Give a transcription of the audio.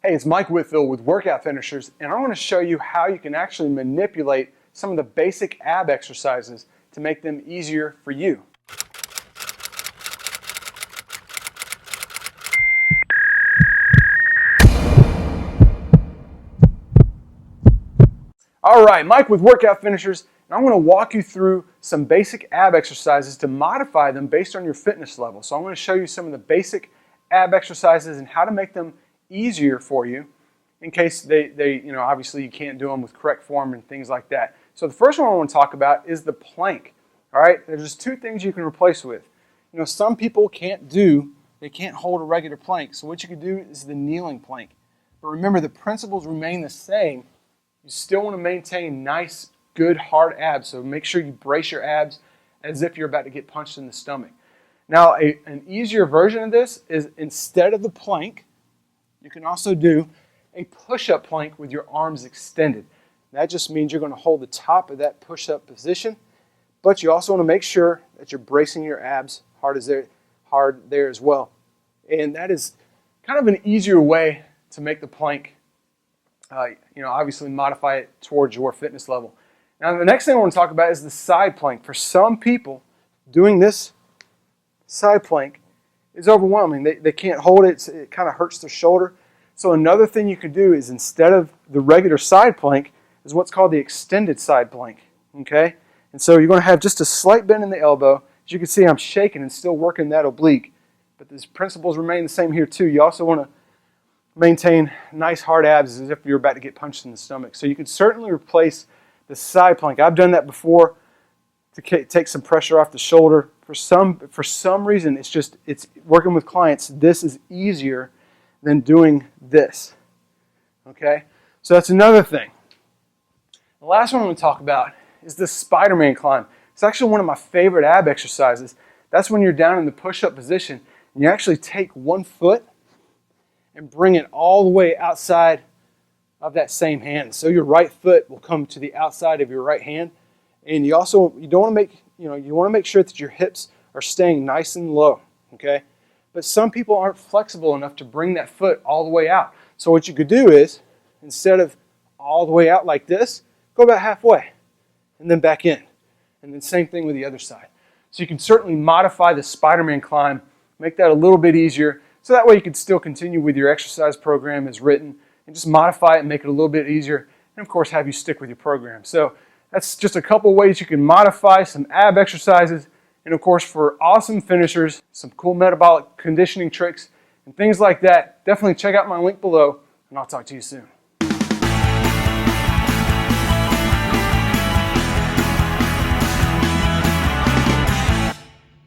Hey, it's Mike Whitfield with Workout Finishers, and I want to show you how you can actually manipulate some of the basic ab exercises to make them easier for you. All right, Mike with Workout Finishers, and I'm going to walk you through some basic ab exercises to modify them based on your fitness level. So I'm going to show you some of the basic ab exercises and how to make them easier for you in case obviously you can't do them with correct form and things like that. So the first one I want to talk about is the plank. All right, there's just two things you can replace with. Some people they can't hold a regular plank. So what you can do is the kneeling plank. But remember, the principles remain the same. You still want to maintain nice, good, hard abs. So make sure you brace your abs as if you're about to get punched in the stomach. Now, an easier version of this is instead of the plank, you can also do a push-up plank with your arms extended. That just means you're going to hold the top of that push-up position, but you also want to make sure that you're bracing your abs hard there as well. And that is kind of an easier way to make the plank, obviously modify it towards your fitness level. Now, the next thing I want to talk about is the side plank. For some people, doing this side plank is overwhelming. They can't hold it. It kind of hurts their shoulder. So another thing you can do is instead of the regular side plank is what's called the extended side plank, okay? And so you're going to have just a slight bend in the elbow. As you can see, I'm shaking and still working that oblique, but these principles remain the same here too. You also want to maintain nice hard abs as if you're about to get punched in the stomach. So you can certainly replace the side plank. I've done that before to take some pressure off the shoulder. For some reason, it's working with clients. This is easier than doing this. Okay? So that's another thing. The last one I'm going to talk about is the Spider-Man climb. It's actually one of my favorite ab exercises. That's when you're down in the push-up position and you actually take one foot and bring it all the way outside of that same hand. So your right foot will come to the outside of your right hand. And you want to make sure that your hips are staying nice and low, okay? But some people aren't flexible enough to bring that foot all the way out. So what you could do is, instead of all the way out like this, go about halfway and then back in. And then same thing with the other side. So you can certainly modify the Spider-Man climb, make that a little bit easier, so that way you can still continue with your exercise program as written and just modify it and make it a little bit easier, and of course have you stick with your program. So that's just a couple ways you can modify some ab exercises. And of course, for awesome finishers, some cool metabolic conditioning tricks and things like that, definitely check out my link below, and I'll talk to you soon.